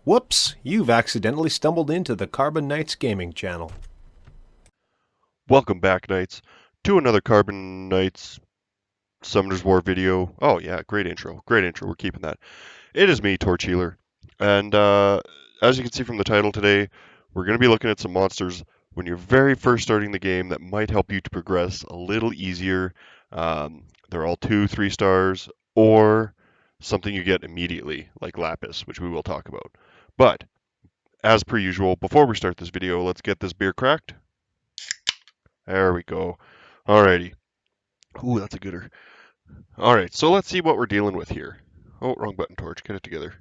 Whoops, you've accidentally stumbled into the Carbon Knights gaming channel. Welcome back, Knights, to another Carbon Knights Summoner's War video. Oh yeah, great intro. Great intro. We're keeping that. It is me, TorchHealer. And as you can see from the title today, we're going to be looking at some monsters when you're very first starting the game that might help you to progress a little easier. They're all 2, 3 stars, or something you get immediately, like Lapis, which we will talk about. But, as per usual, before we start this video, let's get this beer cracked. There we go. Alrighty. Ooh, that's a gooder. Alright, so let's see what we're dealing with here. Oh, wrong button, Torch. Get it together.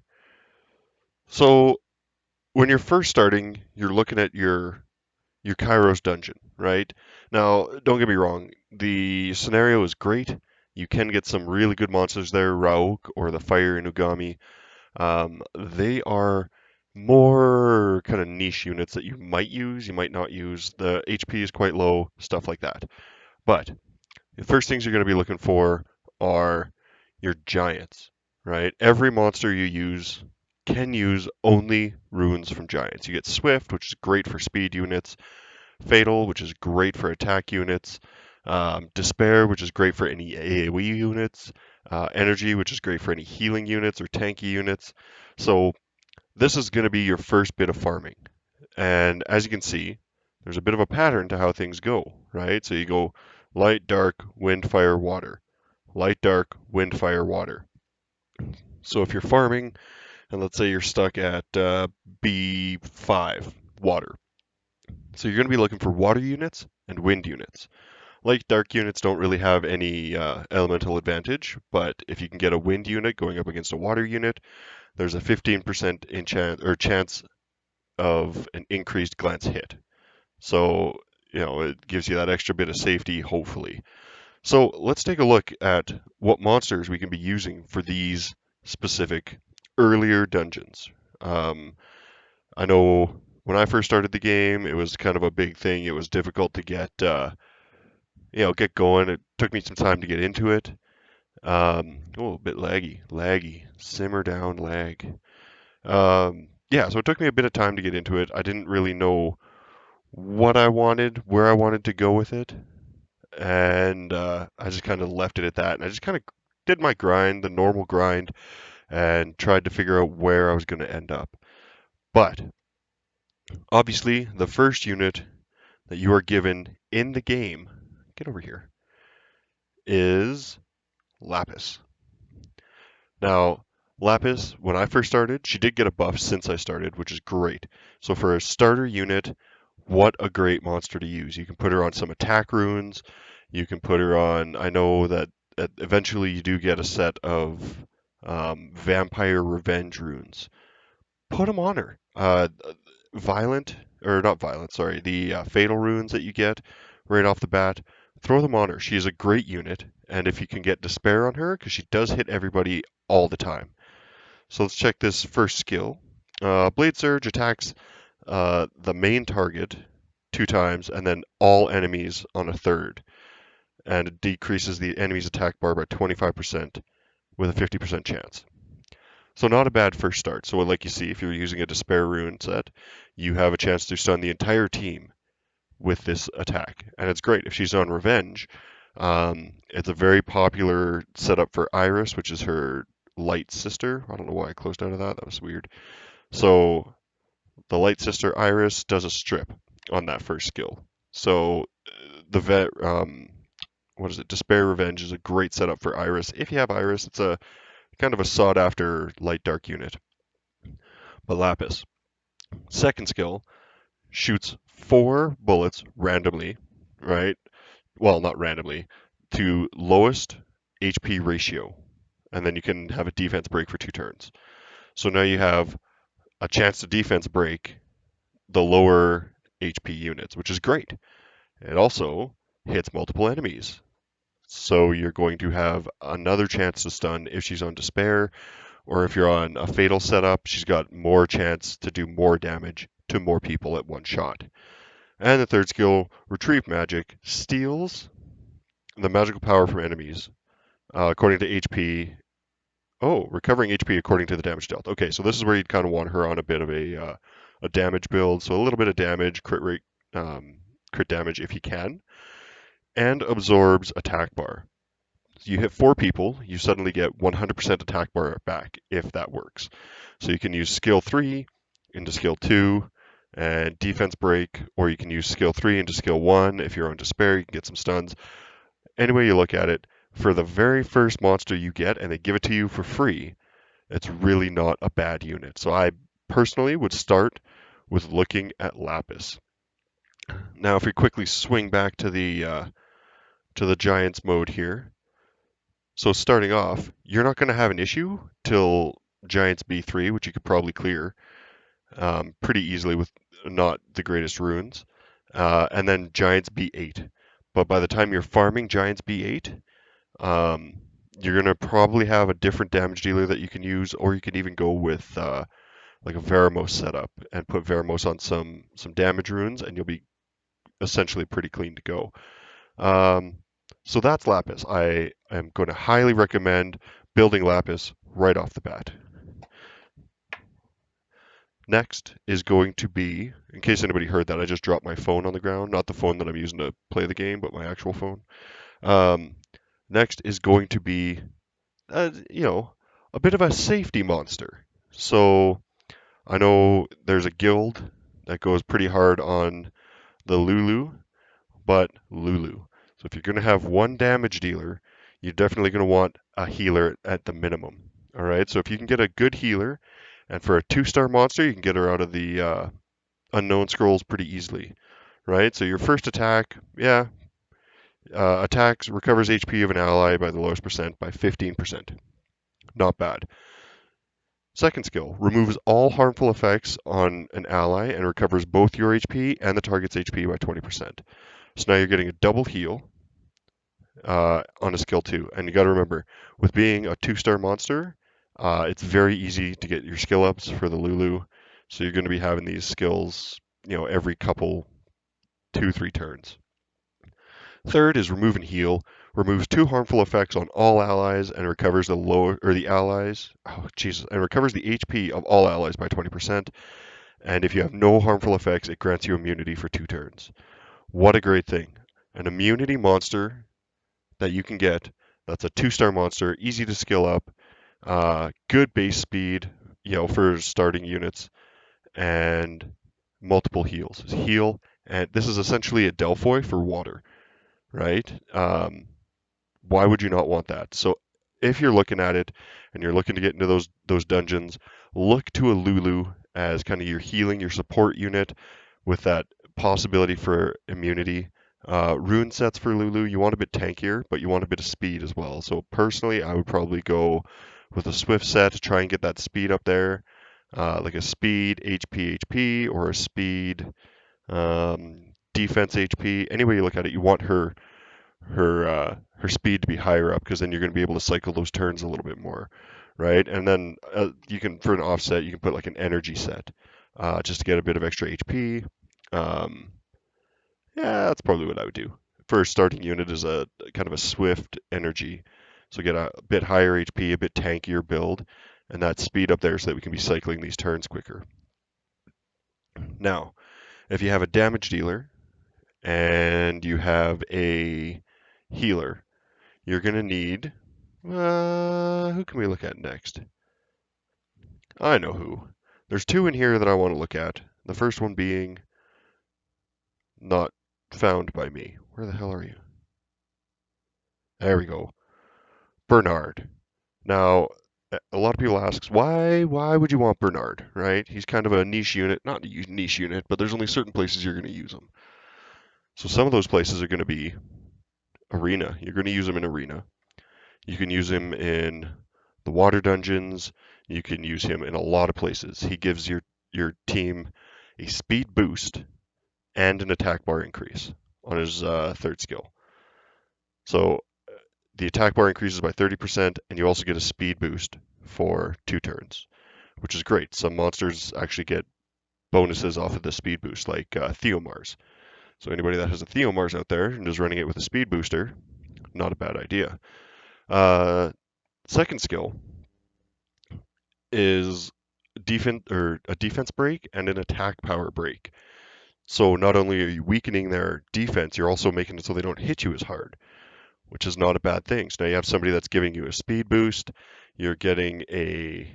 So, when you're first starting, you're looking at your Kairos dungeon, right? Now, don't get me wrong, the scenario is great. You can get some really good monsters there, Rauk or the Fire Inugami. They are more kind of niche units that you might use, you might not use. The HP is quite low, stuff like that. But the first things you're going to be looking for are your giants, right? Every monster you use can use only runes from giants. You get Swift, which is great for speed units, Fatal, which is great for attack units, Despair, which is great for any AoE units, Energy, which is great for any healing units or tanky units. So this is going to be your first bit of farming. And as you can see, there's a bit of a pattern to how things go, right? So you go light, dark, wind, fire, water. Light, dark, wind, fire, water. So if you're farming, and let's say you're stuck at B5, water. So you're going to be looking for water units and wind units. Light, dark units don't really have any elemental advantage, but if you can get a wind unit going up against a water unit, there's a 15% chance of an increased glance hit. So, it gives you that extra bit of safety, hopefully. So let's take a look at what monsters we can be using for these specific earlier dungeons. I know when I first started the game, it was kind of a big thing. It was difficult to get going. It took me some time to get into it. A bit laggy. Simmer down, lag. Yeah, so it took me a bit of time to get into it. I didn't really know what I wanted, where I wanted to go with it, and I just kind of left it at that. And I just kind of did my grind, the normal grind, and tried to figure out where I was going to end up. But obviously, the first unit that you are given in the game, get over here, is Lapis. Now, Lapis, when I first started, she did get a buff since I started, which is great. So for a starter unit, what a great monster to use. You can put her on some attack runes. You can put her on, I know that eventually you do get a set of vampire revenge runes. Put them on her. Violent, or not violent, sorry, the fatal runes that you get right off the bat, throw them on her. She is a great unit, and if you can get despair on her, because she does hit everybody all the time. So let's check this first skill. Blade Surge attacks the main target 2 times, and then all enemies on a third, and it decreases the enemy's attack bar by 25% with a 50% chance. So not a bad first start. So like you see, if you're using a Despair rune set, you have a chance to stun the entire team with this attack. And it's great. If she's on Revenge, it's a very popular setup for Iris, which is her light sister. I don't know why I closed out of that. That was weird. So the light sister Iris does a strip on that first skill. So Despair Revenge is a great setup for Iris. If you have Iris, it's a kind of a sought after light dark unit. But Lapis, second skill, shoots 4 bullets randomly, right? Well, not randomly, to lowest HP ratio. And then you can have a defense break for 2 turns. So now you have a chance to defense break the lower HP units, which is great. It also hits multiple enemies. So you're going to have another chance to stun if she's on Despair, or if you're on a Fatal setup, she's got more chance to do more damage to more people at one shot. And the third skill, Retrieve Magic, steals the magical power from enemies according to HP. Oh, recovering HP according to the damage dealt. Okay, so this is where you'd kind of want her on a bit of a damage build. So a little bit of damage, crit rate, crit damage if you can, and absorbs attack bar. So you hit 4 people, you suddenly get 100% attack bar back if that works. So you can use skill 3 into skill 2 and defense break, or you can use skill 3 into skill 1. If you're on despair, you can get some stuns. Any way you look at it, for the very first monster you get and they give it to you for free, it's really not a bad unit. So I personally would start with looking at Lapis. Now, if we quickly swing back to the Giants mode here, so starting off, you're not going to have an issue till Giants B3, which you could probably clear pretty easily with not the greatest runes, and then Giants B8. But by the time you're farming Giants B8, um, you're going to probably have a different damage dealer that you can use, or you can even go with like a Veramos setup and put Veramos on some damage runes, and you'll be essentially pretty clean to go. Um, so that's Lapis. I am going to highly recommend building Lapis right off the bat. Next is going to be, in case anybody heard that, I just dropped my phone on the ground, not the phone that I'm using to play the game, but my actual phone. Um, Next is going to be, you know, a bit of a safety monster. So I know there's a guild that goes pretty hard on the Lulu, but Lulu. So if you're going to have one damage dealer, you're definitely going to want a healer at the minimum. All right, so if you can get a good healer, and for a 2-star monster, you can get her out of the unknown scrolls pretty easily, right? So your first attack, yeah, attacks recovers HP of an ally by the lowest percent by 15%. Not bad. Second skill, removes all harmful effects on an ally and recovers both your HP and the target's HP by 20%. So now you're getting a double heal on a skill 2. And you got to remember, with being a 2-star monster, it's very easy to get your skill ups for the Lulu. So you're going to be having these skills, every couple, 2, 3 turns. Third is remove and heal. Removes 2 harmful effects on all allies and recovers the lower or the allies. Oh Jesus! And recovers the HP of all allies by 20%. And if you have no harmful effects, it grants you immunity for 2 turns. What a great thing! An immunity monster that you can get. That's a 2-star monster, easy to skill up, good base speed, for starting units, and multiple heals. Heal, and this is essentially a Delphoy for water, right? Why would you not want that? So if you're looking at it and you're looking to get into those dungeons, look to a Lulu as kind of your healing, your support unit with that possibility for immunity. Rune sets for Lulu, you want a bit tankier, but you want a bit of speed as well. So personally, I would probably go with a Swift set to try and get that speed up there, like a speed HP or a speed defense HP. Any way you look at it, you want her speed to be higher up because then you're going to be able to cycle those turns a little bit more, right? And then you can, for an offset, you can put like an energy set just to get a bit of extra HP. Um, yeah, that's probably what I would do. First starting unit is a kind of a swift energy, so get a bit higher HP, a bit tankier build, and that speed up there so that we can be cycling these turns quicker. Now, if you have a damage dealer and you have a healer, you're going to need. Who can we look at next? I know who. There's 2 in here that I want to look at. The first one being not found by me. Where the hell are you? There we go. Bernard. Now, a lot of people ask, why would you want Bernard, right? He's kind of a niche unit, not a niche unit, but there's only certain places you're going to use him. So some of those places are going to be arena. You're going to use him in arena. You can use him in the water dungeons. You can use him in a lot of places. He gives your team a speed boost and an attack bar increase on his third skill. So the attack bar increases by 30%, and you also get a speed boost for 2 turns, which is great. Some monsters actually get bonuses off of the speed boost, like Theomars. So anybody that has a Theomars out there and is running it with a speed booster, not a bad idea. Second skill is a defense break and an attack power break. So not only are you weakening their defense, you're also making it so they don't hit you as hard, which is not a bad thing. So now you have somebody that's giving you a speed boost, you're getting an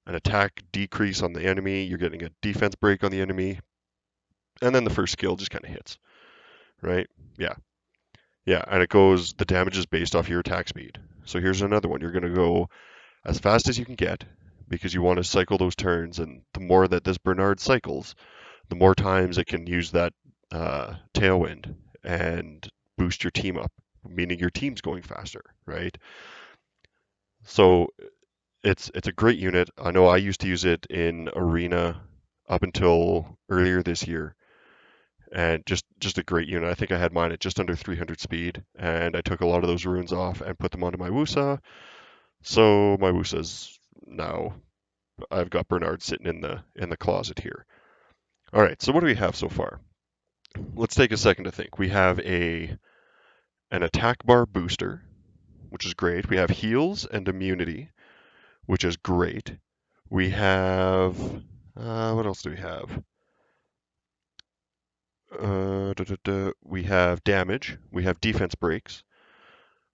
attack decrease on the enemy, you're getting a defense break on the enemy, and then the first skill just kind of hits, right? Yeah. Yeah, and the damage is based off your attack speed. So here's another one. You're going to go as fast as you can get because you want to cycle those turns, and the more that this Bernard cycles, the more times it can use that tailwind and boost your team up, meaning your team's going faster, right? So it's a great unit. I know I used to use it in Arena up until earlier this year, and just a great unit. I think I had mine at just under 300 speed, and I took a lot of those runes off and put them onto my Wusa. So my Wusa's now I've got Bernard sitting in the closet here. All right, so what do we have so far? Let's take a second to think. We have an attack bar booster, which is great. We have heals and immunity, which is great. We have what else do we have? We have damage. We have defense breaks.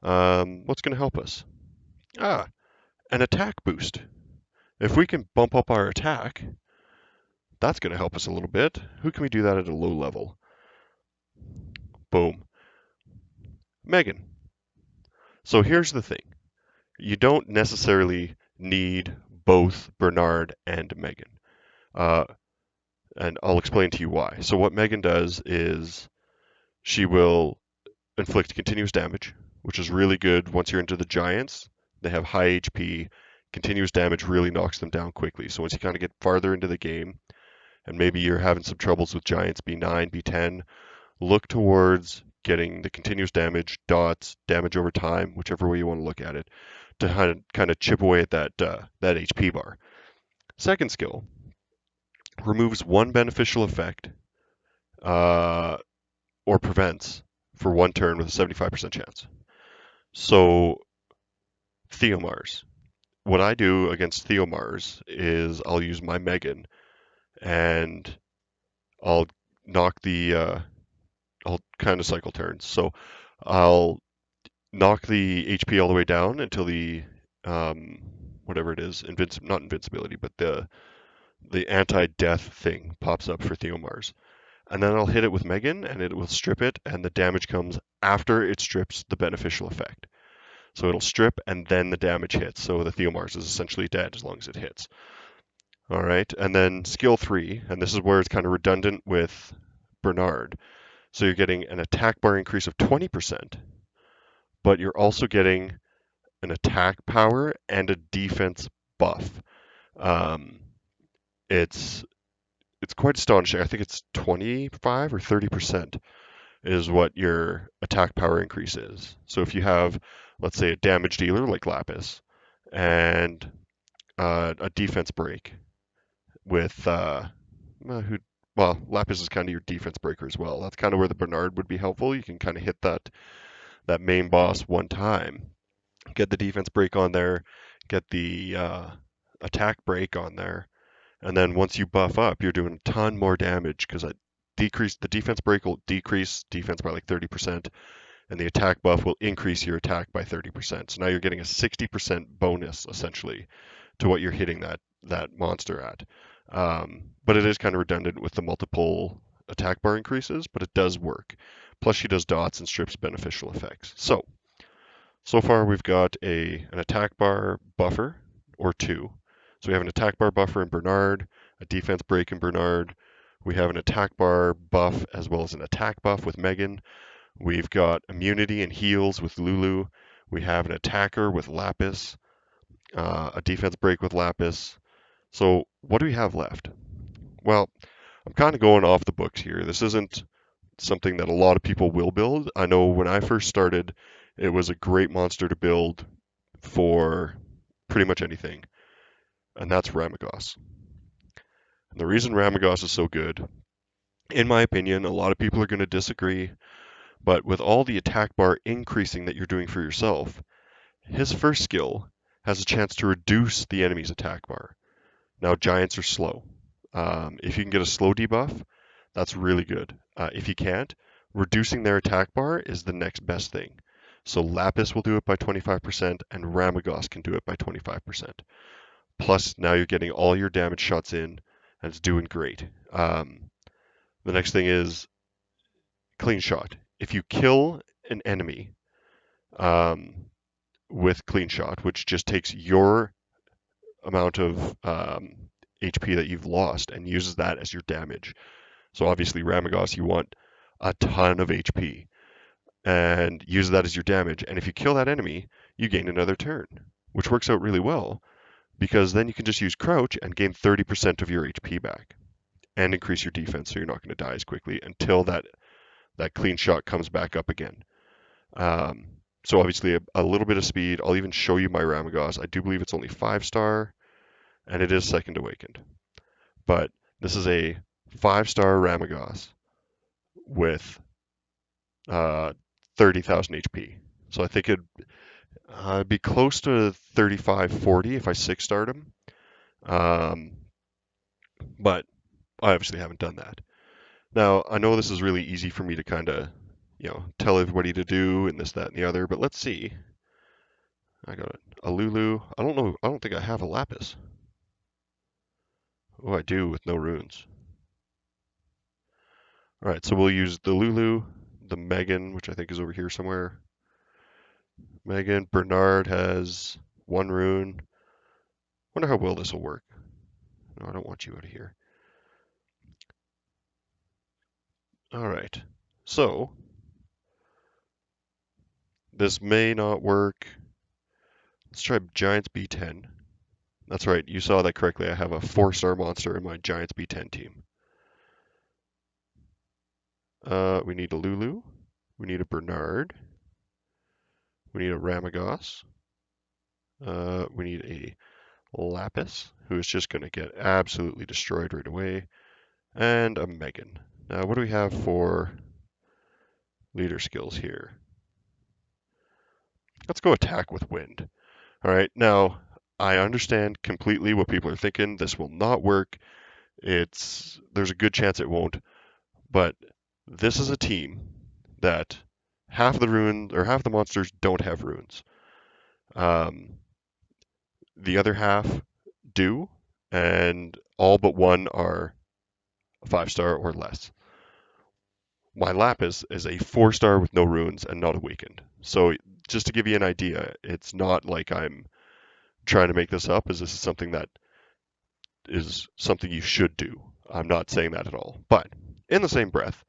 What's going to help us? Ah, an attack boost. If we can bump up our attack, that's going to help us a little bit. Who can we do that at a low level? Boom. Megan. So here's the thing. You don't necessarily need both Bernard and Megan. Uh, and I'll explain to you why. So what Megan does is she will inflict continuous damage, which is really good once you're into the giants. They have high HP. Continuous damage really knocks them down quickly. So once you kind of get farther into the game, and maybe you're having some troubles with giants B9, B10, look towards getting the continuous damage, dots, damage over time, whichever way you want to look at it, to kind of chip away at that HP bar. Second skill removes one beneficial effect uh, or prevents for one turn with a 75% chance. So Theomars. What I do against Theomars is I'll use my Megan and I'll knock I'll kind of cycle turns. So I'll knock the HP all the way down until the um, whatever it is, not invincibility, but the anti-death thing pops up for Theomars. And then I'll hit it with Megan and it will strip it, and the damage comes after it strips the beneficial effect. So it'll strip and then the damage hits. So the Theomars is essentially dead as long as it hits. All right, and then skill 3, and this is where it's kind of redundant with Bernard. So you're getting an attack bar increase of 20%, but you're also getting an attack power and a defense buff. Um, it's it's quite astonishing. I think it's 25 or 30% is what your attack power increase is. So if you have, let's say, a damage dealer like Lapis and a defense break with who well, Lapis is kind of your defense breaker as well. That's kind of where the Bernard would be helpful. You can kind of hit that main boss one time, get the defense break on there, get the attack break on there, and then once you buff up, you're doing a ton more damage because the defense break will decrease defense by like 30%, and the attack buff will increase your attack by 30%. So now you're getting a 60% bonus essentially to what you're hitting that monster at. But it is kind of redundant with the multiple attack bar increases, but it does work. Plus she does dots and strips beneficial effects. So far we've got an attack bar buffer, or two. So we have an attack bar buffer in Bernard, a defense break in Bernard. We have an attack bar buff as well as an attack buff with Megan. We've got immunity and heals with Lulu. We have an attacker with Lapis, a defense break with Lapis. So what do we have left? Well, I'm kind of going off the books here. This isn't something that a lot of people will build. I know when I first started, it was a great monster to build for pretty much anything, and that's Ramagos. And the reason Ramagos is so good, in my opinion, a lot of people are going to disagree, but with all the attack bar increasing that you're doing for yourself, his first skill has a chance to reduce the enemy's attack bar. Now, giants are slow. If you can get a slow debuff, that's really good. If you can't, reducing their attack bar is the next best thing. So Lapis will do it by 25%, and Ramagos can do it by 25%. Plus, now you're getting all your damage shots in, and it's doing great. The next thing is clean shot. If you kill an enemy with clean shot, which just takes your amount of HP that you've lost and uses that as your damage. So obviously, Ramagos, you want a ton of HP and use that as your damage. And if you kill that enemy, you gain another turn, which works out really well because then you can just use crouch and gain 30% of your HP back and increase your defense so you're not going to die as quickly until that clean shot comes back up again. So obviously a little bit of speed. I'll even show you my Ramagos. I do believe it's only 5-star and it is second awakened. But this is a 5-star Ramagos with 30,000 HP. So I think it'd be close to 35, 40 if I 6-starred him. But I obviously haven't done that. Now, I know this is really easy for me to kind of, tell everybody to do and this, that, and the other, but let's see. I got a Lulu. I don't know. I don't think I have a Lapis. Oh, I do with no runes. All right, so we'll use the Lulu, the Megan, which I think is over here somewhere. Megan, Bernard has 1 rune. Wonder how well this will work. No, I don't want you out of here. All right, so this may not work. Let's try Giants B10. That's right, you saw that correctly. I have a 4-star monster in my Giants B10 team. We need a Lulu. We need a Bernard. We need a Ramagos. We need a Lapis, who is just going to get absolutely destroyed right away. And a Megan. Now, what do we have for leader skills here? Let's go attack with wind. All right, now I understand completely what people are thinking. This will not work. There's a good chance it won't. But this is a team that half the runes or half the monsters don't have runes. The other half do, and all but one are 5-star or less. My Lapis is a 4-star with no runes and not awakened. So just to give you an idea, it's not like I'm trying to make this up, as this is something that is something you should do. I'm not saying that at all. But in the same breath,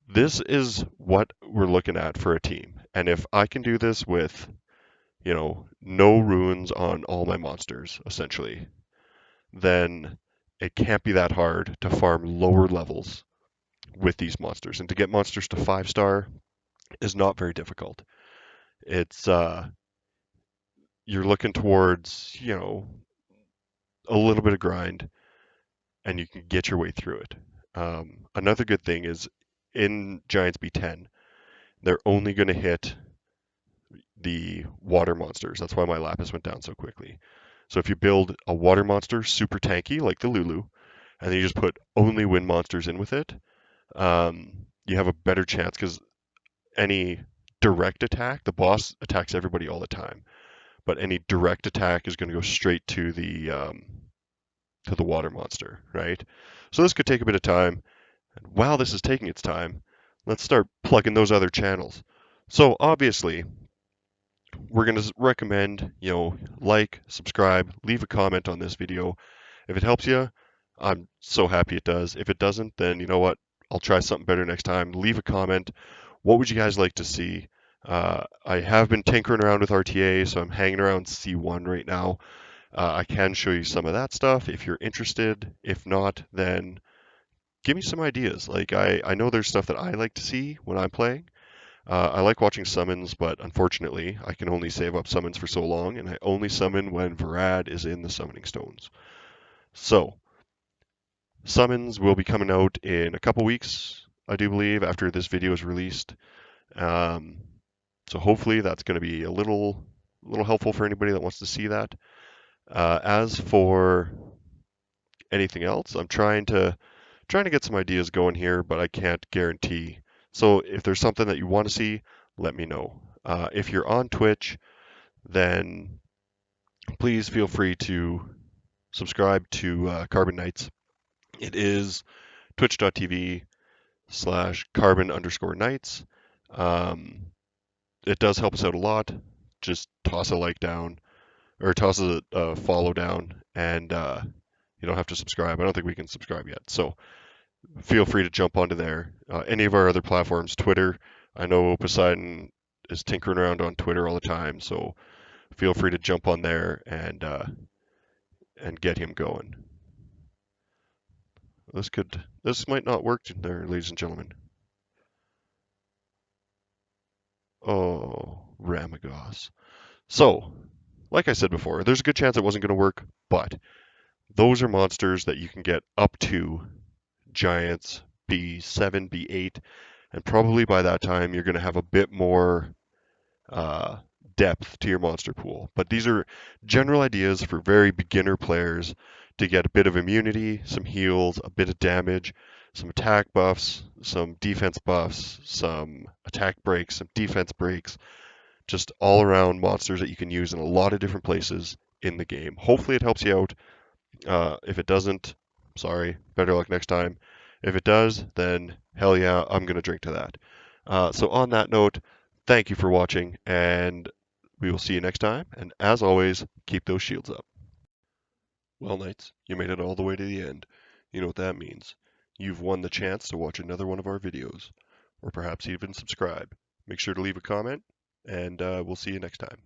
this is what we're looking at for a team. And if I can do this with, no runes on all my monsters, essentially, then it can't be that hard to farm lower levels with these monsters. And to get monsters to 5-star is not very difficult. It's you're looking towards, a little bit of grind and you can get your way through it. Another good thing is in Giants B10, they're only going to hit the water monsters. That's why my Lapis went down so quickly. So if you build a water monster super tanky like the Lulu, and then you just put only wind monsters in with it, you have a better chance because any direct attack, the boss attacks everybody all the time, but any direct attack is going to go straight to the water monster, right? So this could take a bit of time. And while this is taking its time, let's start plugging those other channels. So obviously, we're going to recommend, like, subscribe, leave a comment on this video. If it helps you, I'm so happy it does. If it doesn't, then you know what? I'll try something better next time. Leave a comment. What would you guys like to see? I have been tinkering around with RTA, so I'm hanging around C1 right now. I can show you some of that stuff if you're interested. If not, then give me some ideas. Like I know there's stuff that I like to see when I'm playing. I like watching summons, but unfortunately, I can only save up summons for so long, and I only summon when Varad is in the summoning stones. So, summons will be coming out in a couple weeks, I do believe, after this video is released. So hopefully that's going to be a little a little helpful for anybody that wants to see that. As for anything else, I'm trying to get some ideas going here, but I can't guarantee. So if there's something that you want to see, let me know. If you're on Twitch, then please feel free to subscribe to Carbon Nights. It is twitch.tv/carbon_nights. Um, it does help us out a lot. Just toss a like down or toss a follow down, and you don't have to subscribe. I don't think we can subscribe yet. So feel free to jump onto there. Any of our other platforms, Twitter. I know Poseidon is tinkering around on Twitter all the time, so feel free to jump on there and get him going. This might not work there, ladies and gentlemen. Oh, Ramagos. So, like I said before, there's a good chance it wasn't going to work, but those are monsters that you can get up to giants B7, B8, and probably by that time you're going to have a bit more uh, depth to your monster pool. But these are general ideas for very beginner players to get a bit of immunity, some heals, a bit of damage, some attack buffs, some defense buffs, some attack breaks, some defense breaks, just all around monsters that you can use in a lot of different places in the game. Hopefully it helps you out. If it doesn't, sorry, better luck next time. If it does, then hell yeah, I'm going to drink to that. So on that note, thank you for watching, and we will see you next time. And as always, keep those shields up. Well, Knights, you made it all the way to the end. You know what that means. You've won the chance to watch another one of our videos, or perhaps even subscribe. Make sure to leave a comment, and we'll see you next time.